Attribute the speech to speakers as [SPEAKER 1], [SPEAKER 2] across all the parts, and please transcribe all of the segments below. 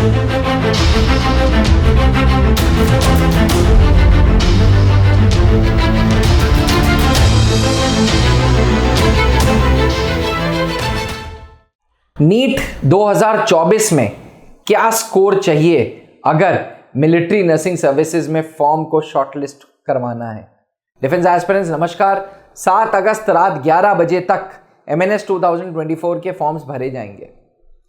[SPEAKER 1] NEET 2024 में क्या score चाहिए अगर मिलिट्री नर्सिंग सर्विसेज में फॉर्म को शॉर्टलिस्ट करवाना है? डिफेंस एस्पिरेंट्स नमस्कार। 7 अगस्त रात 11 बजे तक MNS 2024 के फॉर्म्स भरे जाएंगे।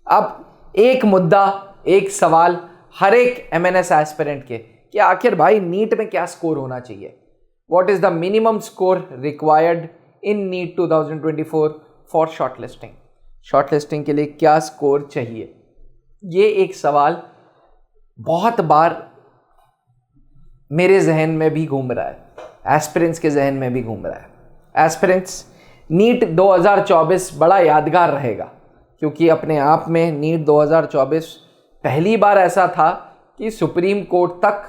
[SPEAKER 1] अब एक मुद्दा, एक सवाल हर एक MNS एस्पिरेंट के कि आखिर भाई नीट में क्या स्कोर होना चाहिए? What is the minimum score required in NEET 2024 for shortlisting? Shortlisting के लिए क्या स्कोर चाहिए? ये एक सवाल बहुत बार मेरे जहन में भी घूम रहा है, एस्पिरेंट्स के जहन में भी घूम रहा है। एस्पिरेंट्स, नीट 2024 बड़ा यादगार रहेगा क्योंकि अपने आप में नीट 2024 पहली बार ऐसा था कि सुप्रीम कोर्ट तक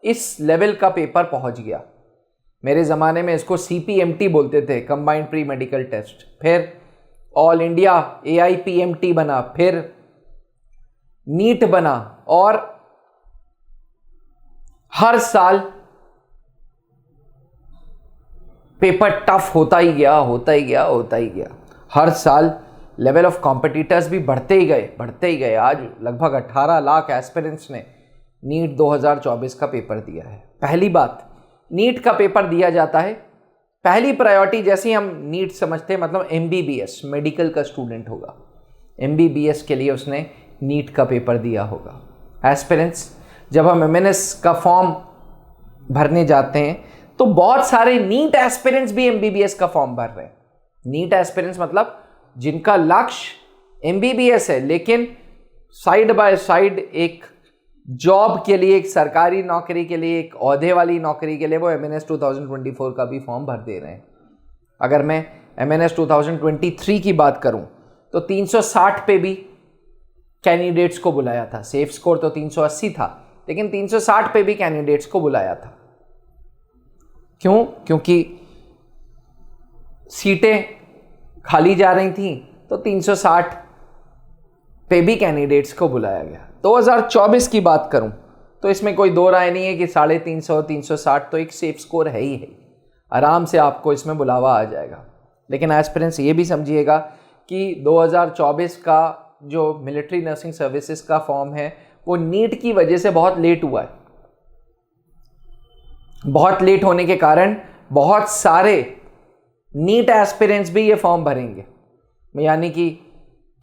[SPEAKER 1] इस लेवल का पेपर पहुंच गया। मेरे ज़माने में इसको CPMT बोलते थे, कंबाइंड प्री मेडिकल टेस्ट, फिर ऑल इंडिया AIPMT बना, फिर नीट बना और हर साल पेपर टफ होता ही गया। हर साल लेवल ऑफ कॉम्पिटिटर्स भी बढ़ते ही गए। आज लगभग 18 लाख एस्पिरेंट्स ने नीट 2024 का पेपर दिया है। पहली बात, नीट का पेपर दिया जाता है, पहली प्रायोरिटी जैसे ही हम नीट समझते हैं मतलब MBBS मेडिकल का स्टूडेंट होगा, MBBS के लिए उसने नीट का पेपर दिया होगा। एस्पिरेंट्स, जब हम MNS का फॉर्म भरने जाते हैं तो बहुत सारे नीट एस्पिरेंट्स भी MBBS का फॉर्म भर रहे हैं। नीट एस्पिरेंट्स मतलब जिनका लक्ष्य MBBS है लेकिन साइड बाय साइड एक जॉब के लिए, एक सरकारी नौकरी के लिए, एक ओहदे वाली नौकरी के लिए वो MNS 2024 का भी फॉर्म भर दे रहे हैं। अगर मैं MNS 2023 की बात करूं तो 360 पे भी कैंडिडेट्स को बुलाया था। सेफ स्कोर तो 380 था लेकिन 360 पे भी कैंडिडेट्स को बुलाया था। क्यों? क्योंकि सीटें खाली जा रही थी तो 360 पे भी कैंडिडेट्स को बुलाया गया। 2024 की बात करूं तो इसमें कोई दो राय नहीं है कि 350, 360 तो एक सेफ स्कोर है ही है। आराम से आपको इसमें बुलावा आ जाएगा। लेकिन एस्पिरेंट्स ये भी समझिएगा कि 2024 का जो मिलिट्री नर्सिंग सर्विसेज का फॉर्म है वो नीट की वजह से बहुत लेट हुआ है। बहुत लेट होने के कारण बहुत सारे नीट एस्पिरेंट्स भी ये फॉर्म भरेंगे, यानी कि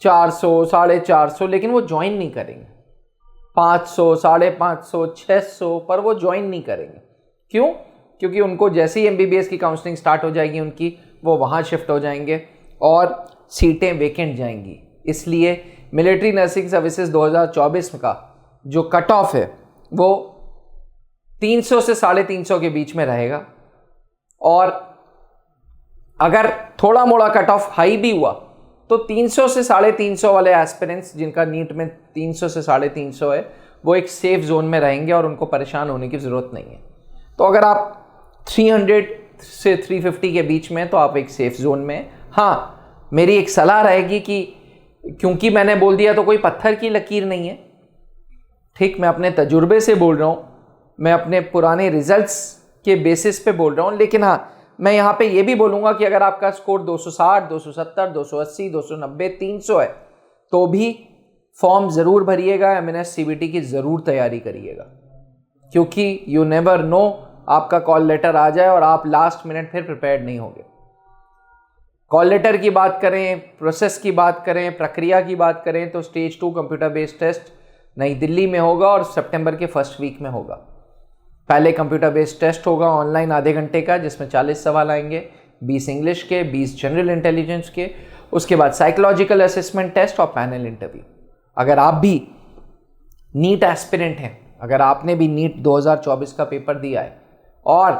[SPEAKER 1] 400, 450, लेकिन वो ज्वाइन नहीं करेंगे। 500, 550, 600 पर वो ज्वाइन नहीं करेंगे। क्यों? क्योंकि उनको जैसे ही MBBS की काउंसलिंग स्टार्ट हो जाएगी उनकी, वो वहाँ शिफ्ट हो जाएंगे और सीटें वेकेंट जाएंगी। इसलिए मिलिट्री नर्सिंग सर्विसेज 2024 का जो कट ऑफ है वो 300 से 350 के बीच में रहेगा। और अगर थोड़ा मोड़ा कट ऑफ हाई भी हुआ तो 300 से 350 वाले एस्पिरेंट्स जिनका नीट में 300 से 350 है वो एक सेफ जोन में रहेंगे और उनको परेशान होने की ज़रूरत नहीं है। तो अगर आप 300 से 350 के बीच में तो आप एक सेफ जोन में। हाँ, मेरी एक सलाह रहेगी कि क्योंकि मैंने बोल दिया तो कोई पत्थर की लकीर नहीं है, ठीक, मैं अपने तजुर्बे से बोल रहा हूँ, मैं अपने पुराने रिजल्ट्स के बेसिस पे बोल रहा हूँ। लेकिन हाँ, मैं यहाँ पे ये भी बोलूँगा कि अगर आपका स्कोर 260, 270, 280, 290, 300 है तो भी फॉर्म ज़रूर भरिएगा, MNS CBT की ज़रूर तैयारी करिएगा, क्योंकि यू नेवर नो आपका कॉल लेटर आ जाए और आप लास्ट मिनट फिर प्रिपेयर्ड नहीं होंगे। कॉल लेटर की बात करें, प्रोसेस की बात करें, प्रक्रिया की बात करें तो स्टेज 2 कंप्यूटर बेस्ड टेस्ट नई दिल्ली में होगा और सितंबर के फर्स्ट वीक में होगा। पहले कंप्यूटर बेस्ड टेस्ट होगा ऑनलाइन आधे घंटे का, जिसमें 40 सवाल आएंगे, 20 इंग्लिश के, 20 जनरल इंटेलिजेंस के। उसके बाद साइकोलॉजिकल असेसमेंट टेस्ट और पैनल इंटरव्यू। अगर आप भी नीट एस्पिरेंट हैं, अगर आपने भी नीट 2024 का पेपर दिया है और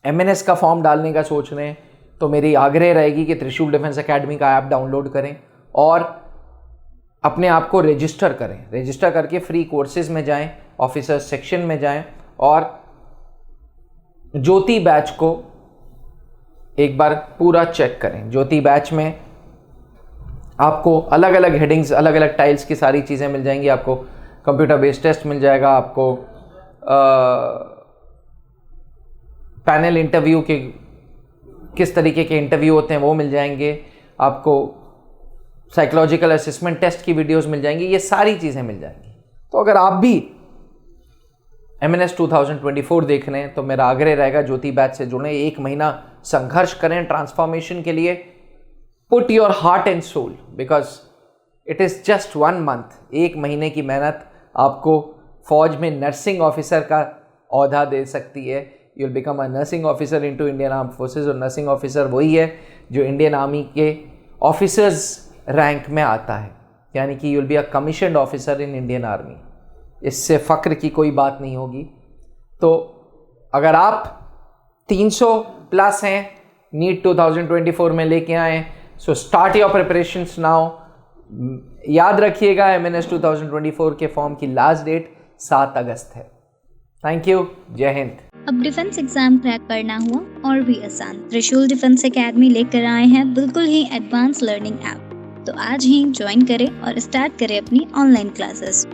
[SPEAKER 1] MNS का फॉर्म डालने का सोच रहे हैं तो मेरी आग्रह रहेगी कि त्रिशूल डिफेंस एकेडमी का ऐप डाउनलोड करें और अपने आप को रजिस्टर करें। रजिस्टर करके फ्री कोर्सेज में जाएं, ऑफिसर सेक्शन में जाएं और ज्योति बैच को एक बार पूरा चेक करें। ज्योति बैच में आपको अलग अलग हेडिंग्स, अलग अलग टाइल्स की सारी चीज़ें मिल जाएंगी। आपको कंप्यूटर बेस्ड टेस्ट मिल जाएगा आपको, पैनल इंटरव्यू के किस तरीके के इंटरव्यू होते हैं वो मिल जाएंगे आपको, साइकोलॉजिकल असेसमेंट टेस्ट की वीडियोस मिल जाएंगी, ये सारी चीज़ें मिल जाएंगी। तो अगर आप भी MNS 2024 देख रहे हैं तो मेरा आग्रह रहेगा ज्योति बैच से जुड़ें, 1 महीना संघर्ष करें ट्रांसफॉर्मेशन के लिए। Put your heart and soul, because it is just 1 month, 1 महीने की मेहनत आपको फौज में नर्सिंग ऑफिसर का औहदा दे सकती है। You will become a nursing officer into Indian arm forces, और नर्सिंग ऑफिसर वही है जो इंडियन आर्मी के ऑफिसर्स रैंक में आता है, यानी कि you will be a commissioned officer in Indian army. इससे फ़ख्र की कोई बात नहीं होगी। तो अगर आप 300 प्लस हैं, नीट 2024 में लेके आए, so start your preparations now. याद रखिएगा MNS 2024 के फॉर्म की लास्ट डेट 7 अगस्त है। थैंक यू, जय हिंद।
[SPEAKER 2] अब डिफेंस एग्जाम क्रैक करना हुआ और भी आसान, त्रिशूल डिफेंस एकेडमी लेकर आए हैं बिल्कुल ही एडवांस लर्निंग ऐप। तो आज ही ज्वाइन करें और स्टार्ट करें अपनी ऑनलाइन क्लासेस।